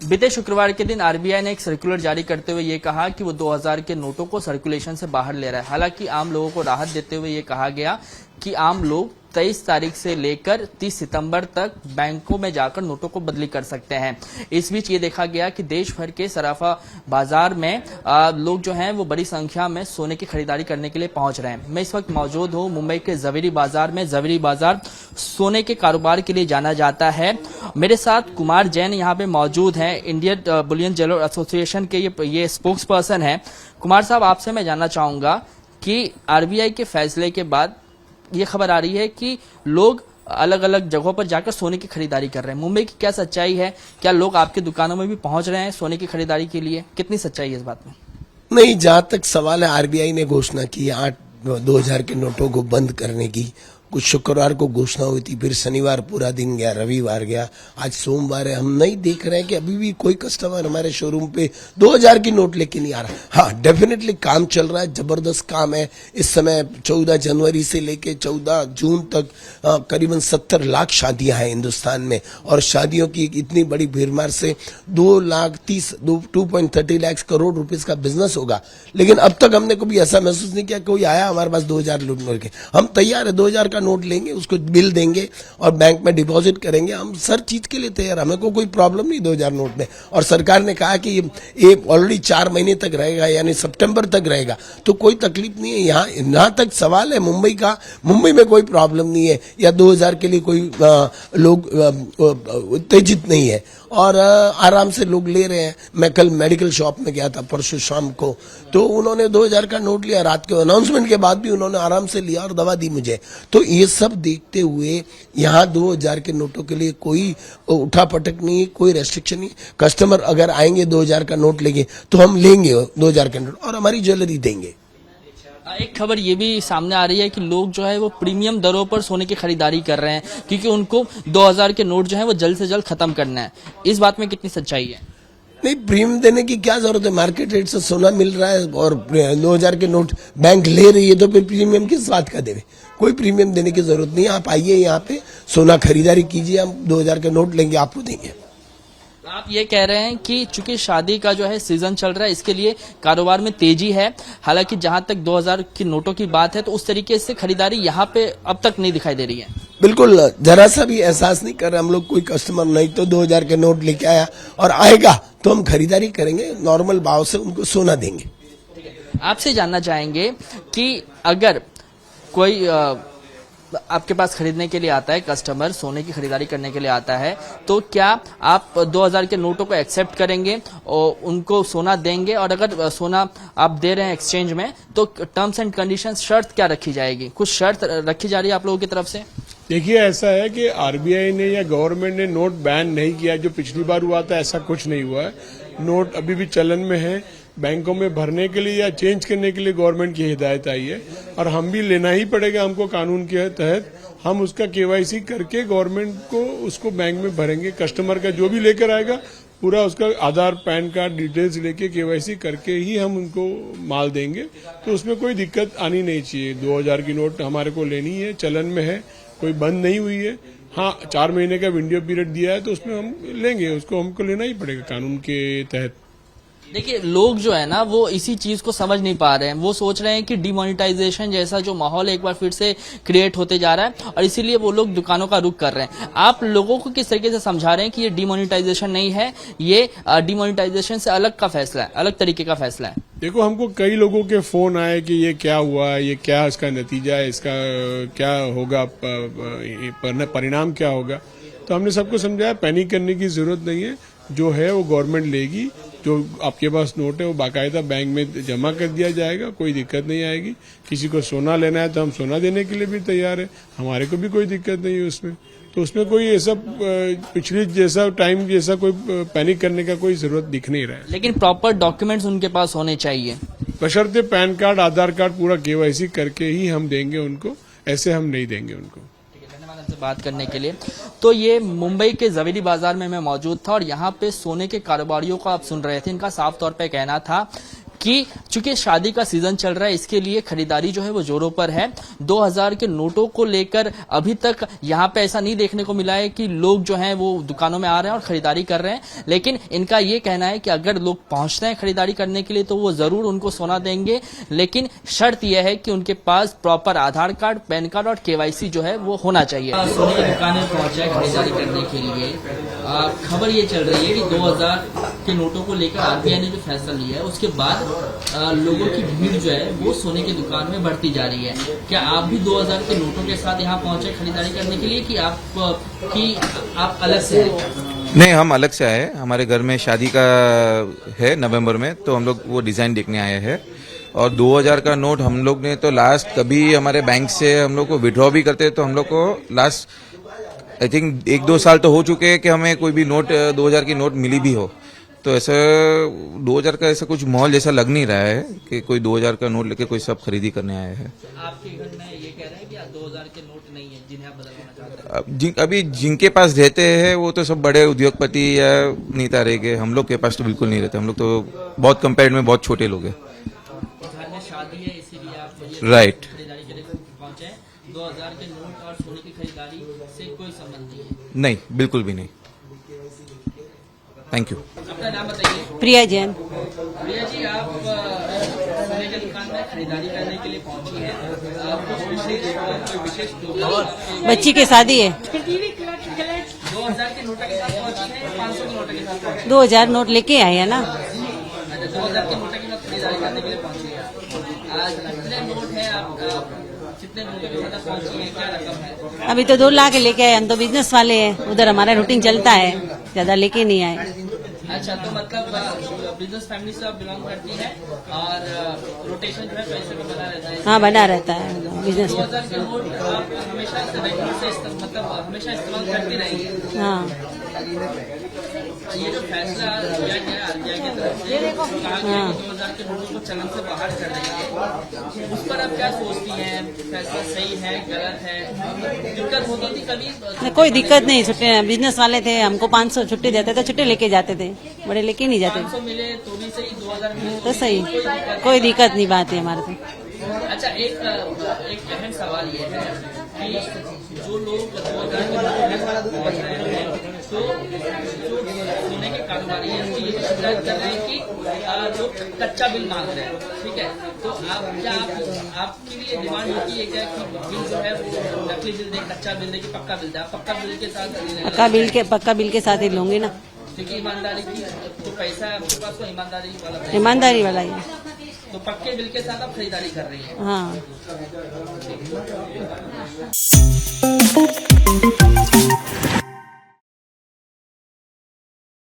बीते शुक्रवार के दिन आरबीआई ने एक सर्कुलर जारी करते हुए ये कहा कि वो 2000 के नोटों को सर्कुलेशन से बाहर ले रहा है। हालांकि आम लोगों को राहत देते हुए ये कहा गया कि आम लोग 23 तारीख से लेकर 30 सितंबर तक बैंकों में जाकर नोटों को बदली कर सकते हैं। इस बीच ये देखा गया कि देश भर के सराफा बाजार में लोग जो हैं वो बड़ी संख्या में सोने की खरीदारी करने के लिए पहुंच रहे हैं। मैं इस वक्त मौजूद हूं मुंबई के जवेरी बाजार में। जवेरी बाजार सोने के कारोबार के लिए जाना जाता है। मेरे साथ कुमार जैन यहाँ पे मौजूद हैं, इंडियन बुलियन ज्वेलर एसोसिएशन के ये स्पोक्स पर्सन है। कुमार साहब, आपसे मैं जानना चाहूंगा कि आरबीआई के फैसले के बाद ये खबर आ रही है कि लोग अलग अलग जगहों पर जाकर सोने की खरीदारी कर रहे हैं। मुंबई की क्या सच्चाई है? क्या लोग आपके दुकानों में भी पहुंच रहे हैं सोने की खरीदारी के लिए? कितनी सच्चाई है इस बात में? नहीं, जहां तक सवाल है, आरबीआई ने घोषणा की 2000 के नोटों को बंद करने की। कुछ शुक्रवार को घोषणा हुई थी, फिर शनिवार पूरा दिन गया, रविवार गया, आज सोमवार है। हम नहीं देख रहे हैं कि अभी भी कोई कस्टमर हमारे शोरूम पे 2000 की नोट लेके नहीं आ रहा। हाँ, डेफिनेटली काम चल रहा है, जबरदस्त काम है। इस समय 14 जनवरी से लेके 14 जून तक करीबन 70 लाख शादियां हैं हिंदुस्तान में, और शादियों की इतनी बड़ी भीड़मार से 2.30 लाख करोड़ रुपए का बिजनेस होगा। लेकिन अब तक हमने कभी ऐसा महसूस नहीं किया कोई आया हमारे पास 2000 लूट के। हम तैयार है, 2000 नोट लेंगे, उसको बिल देंगे और बैंक में डिपॉजिट करेंगे। हम सर चीज के लिए तैयार, हमें कोई प्रॉब्लम नहीं 2000 नोट में। और सरकार ने कहा कि ये ऑलरेडी 4 महीने तक रहेगा, यानी सितंबर तक रहेगा, तो कोई तकलीफ नहीं है। यहाँ तक सवाल है मुंबई का, मुंबई में कोई प्रॉब्लम नहीं है, या 2000 के लिए कोई लोग उत्तेजित नहीं है, और आराम से लोग ले रहे हैं। मैं कल मेडिकल शॉप में गया था परसों शाम को, तो उन्होंने 2000 का नोट लिया। रात के अनाउंसमेंट के बाद भी उन्होंने आराम से लिया और दवा दी मुझे। तो ये सब देखते हुए यहाँ 2000 के नोटों के लिए कोई उठापटक नहीं, कोई रेस्ट्रिक्शन नहीं। कस्टमर अगर आएंगे 2000 का नोट लेंगे तो हम लेंगे 2000 का नोट और हमारी ज्वेलरी देंगे। एक खबर ये भी सामने आ रही है कि लोग जो है वो प्रीमियम दरों पर सोने की खरीदारी कर रहे हैं, क्योंकि उनको 2000 के नोट जो है वो जल्द से जल्द खत्म करना है। इस बात में कितनी सच्चाई है? नहीं, प्रीमियम देने की क्या जरूरत है? मार्केट रेट से सोना मिल रहा है और 2000 के नोट बैंक ले रही है, तो फिर प्रीमियम किस बात का देवे? कोई प्रीमियम देने की जरूरत नहीं। आप आइए यहाँ पे, सोना खरीदारी कीजिए, हम 2000 के नोट लेंगे, आपको देंगे। आप ये कह रहे हैं कि चूंकि शादी का जो है सीजन चल रहा है, इसके लिए कारोबार में तेजी है। हालांकि जहां तक 2000 की नोटों की बात है, तो उस तरीके से खरीदारी यहाँ पे अब तक नहीं दिखाई दे रही है। बिल्कुल, जरा सा भी एहसास नहीं कर रहे हम लोग। कोई कस्टमर नहीं तो 2000 के नोट लेके आया और आएगा तो हम खरीदारी करेंगे, नॉर्मल भाव से उनको सोना देंगे। आपसे जानना चाहेंगे कि अगर कोई आपके पास खरीदने के लिए आता है, कस्टमर सोने की खरीदारी करने के लिए आता है, तो क्या आप 2000 के नोटों को एक्सेप्ट करेंगे और उनको सोना देंगे? और अगर सोना आप दे रहे हैं एक्सचेंज में, तो टर्म्स एंड कंडीशंस, शर्त क्या रखी जाएगी? कुछ शर्त रखी जा रही है आप लोगों की तरफ से? देखिए, ऐसा है कि आरबीआई ने या गवर्नमेंट ने नोट बैन नहीं किया। जो पिछली बार हुआ था ऐसा कुछ नहीं हुआ है। नोट अभी भी चलन में है। बैंकों में भरने के लिए या चेंज करने के लिए गवर्नमेंट की हिदायत आई है, और हम भी लेना ही पड़ेगा हमको कानून के तहत। हम उसका केवाईसी करके गवर्नमेंट को उसको बैंक में भरेंगे। कस्टमर का जो भी लेकर आएगा पूरा उसका आधार, पैन कार्ड डिटेल्स लेके केवाईसी करके ही हम उनको माल देंगे। तो उसमें कोई दिक्कत आनी नहीं चाहिए। 2000 की नोट हमारे को लेनी है, चलन में है, कोई बंद नहीं हुई है। हाँ, 4 महीने का विंडो पीरियड दिया है, तो उसमें हम लेंगे, उसको हमको लेना ही पड़ेगा कानून के तहत। देखिए, लोग जो है ना वो इसी चीज को समझ नहीं पा रहे हैं। वो सोच रहे हैं कि डिमोनेटाइजेशन जैसा जो माहौल एक बार फिर से क्रिएट होते जा रहा है, और इसीलिए वो लोग दुकानों का रुख कर रहे हैं। आप लोगों को किस तरीके से समझा रहे हैं कि ये डिमोनेटाइजेशन नहीं है, ये डिमोनेटाइजेशन से अलग का फैसला है, अलग तरीके का फैसला है? देखो, हमको कई लोगों के फोन आए कि ये क्या हुआ, ये क्या इसका नतीजा है, इसका क्या होगा, परिणाम क्या होगा। तो हमने सबको समझाया पैनिक करने की जरूरत नहीं है। जो है वो गवर्नमेंट लेगी। जो आपके पास नोट है वो बाकायदा बैंक में जमा कर दिया जाएगा, कोई दिक्कत नहीं आएगी। किसी को सोना लेना है तो हम सोना देने के लिए भी तैयार है, हमारे को भी कोई दिक्कत नहीं है उसमें। तो उसमें कोई ऐसा पिछले जैसा टाइम जैसा कोई पैनिक करने का कोई जरूरत दिख नहीं रहा है। लेकिन प्रॉपर डॉक्यूमेंट्स उनके पास होने चाहिए, बशर्ते पैन कार्ड, आधार कार्ड पूरा केवाईसी करके ही हम देंगे उनको, ऐसे हम नहीं देंगे उनको। से बात करने के लिए। तो ये मुंबई के जवेरी बाजार में मैं मौजूद था, और यहाँ पे सोने के कारोबारियों को आप सुन रहे थे। इनका साफ तौर पे कहना था कि चूंकि शादी का सीजन चल रहा है, इसके लिए खरीदारी जो है वो जोरों पर है। 2000 के नोटों को लेकर अभी तक यहाँ पे ऐसा नहीं देखने को मिला है कि लोग जो हैं वो दुकानों में आ रहे हैं और खरीदारी कर रहे हैं, लेकिन इनका ये कहना है कि अगर लोग पहुंचते हैं खरीदारी करने के लिए तो वो जरूर उनको सोना देंगे, लेकिन शर्त यह है कि उनके पास प्रॉपर आधार कार्ड, पैन कार्ड और केवाईसी जो है वो होना चाहिए। सोने की दुकान में पहुंचा है खरीदारी करने के लिए। खबर ये चल रही है कि 2000 के नोटों को लेकर आरबीआई ने जो फैसला लिया है उसके बाद लोगों की भीड़ जो है वो सोने की दुकान में बढ़ती जा रही है। क्या आप भी 2000 के नोटों के साथ यहाँ पहुंचे खरीदारी करने के लिए कि आप अलग से हैं? नहीं, हम अलग से आए। हमारे घर में शादी का है नवंबर में, तो हम लोग वो डिजाइन देखने आए हैं। और 2000 का नोट हम लोग ने तो लास्ट कभी हमारे बैंक से हम लोग को विड्रॉ भी करते, तो हम लोग को लास्ट आई थिंक 1-2 साल तो हो चुके हैं कि हमें कोई भी नोट 2000 की नोट मिली भी हो। तो ऐसा 2000 का ऐसा कुछ माहौल जैसा लग नहीं रहा है कि कोई 2000 का नोट लेके कोई सब खरीदी करने आए हैं। आपके घर में ये कह रहे हैं कि 2000 के नोट नहीं है जिन्हें आप बदलवाना चाहते हैं? अभी जिनके पास रहते हैं वो तो सब बड़े उद्योगपति या नेता रह गए। हम लोग के पास तो बिल्कुल नहीं रहते। हम लोग तो बहुत कंपेयर में बहुत छोटे लोग हैं। घर में शादी है इसीलिए आप राइट। खरीदारी के लिए पहुंचे हैं। 2000 के नोट और सोने की खरीदारी से कोई संबंध नहीं है? नहीं, बिल्कुल भी नहीं। Thank you. अपना नाम बताइए। प्रिया जैन। प्रिया जी, आप सोने की दुकान में खरीदारी करने के लिए पहुंची हैं। कोई विशेष प्रोग्राम? बच्ची की शादी है। 2000 के नोट के साथ पहुंची है, 500 के नोट के साथ पहुंची है? 2000 नोट लेके आए हैं ना। अच्छा, 2000 के नोट के साथ खरीदारी करने के लिए पहुंची है। आज कितने नोट है आपका? कितने नोटों के साथ पहुंची है? क्या रकम है? अभी तो 2 लाख लेके आए। हम तो बिजनेस वाले हैं, उधर हमारा रूटीन चलता है, ज्यादा लेके नहीं आए। अच्छा, तो मतलब बिजनेस फैमिली से आप बिलोंग करती हैं और रोटेशन जो है पैसे में बना रहता है? हाँ, बना रहता है बिजनेस में। 2000 के नोट आप हमेशा मतलब हमेशा इस्तेमाल करती रहेंगी? हाँ। ये जो फैसला लिया गया आरबीआई की तरफ से, कहा गया कि 2000 के नोटों को चलन से बाहर कर देंगे, उस पर आप क्या सोचती हैं? फैसला सही है, गलत है? दिक्कत होती थी कभी? कोई दिक्कत नहीं। छुट्टी बिजनेस वाले थे, हमको 500 छुट्टी देते थे, छुट्टी लेके जाते थे, बड़े लेके नहीं जाते 500 मिले तो भी सही, 2000 मिले तो सही। कोई दिक्कत नहीं बात है हमारे तो। अच्छा, एक अहम सवाल ये है कि जो लोग 2000 के नोटों के साथ पहुंच रहे हैं, तो जो सोने के कारोबारी हैं उसकी ये शिकायत कर रहे हैं कि लोग कच्चा बिल मांग रहे हैं। ठीक है, तो आपकी भी ये डिमांड होती है क्या कि बिल जो है वो नकली बिल दे, कच्चा बिल दे कि पक्का बिल दे? आप पक्का बिल के साथ? पक्का बिल के साथ ही लूंगी ना। क्योंकि ईमानदारी की तो पैसा है आपके पास, तो ईमानदारी वाला पैसा। ईमानदारी वाला ही। तो पक्के बिल के साथ आप खरीदारी कर रही हैं? हाँ।